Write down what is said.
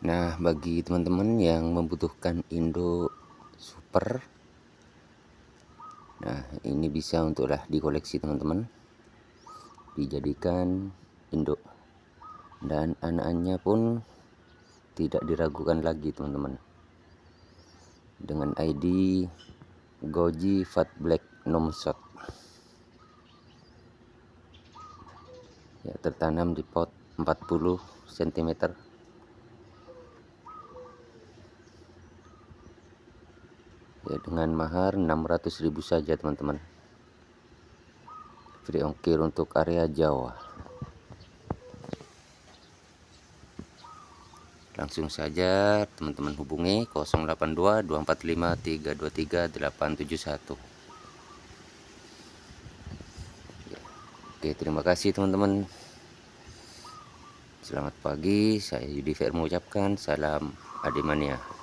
Nah, bagi teman-teman yang membutuhkan Indo Super, nah ini bisa untuklah dikoleksi teman-teman, dijadikan induk, dan anaknya pun tidak diragukan lagi teman-teman, dengan ID Goji Fat Black Nomshot ya, tertanam di pot 40 cm ya, dengan mahar 600.000 saja teman-teman, free ongkir untuk area Jawa. Langsung saja teman-teman hubungi 082 245 323 871. Oke, terima kasih teman-teman. Selamat pagi, saya Yudi Fer mengucapkan salam Ademania.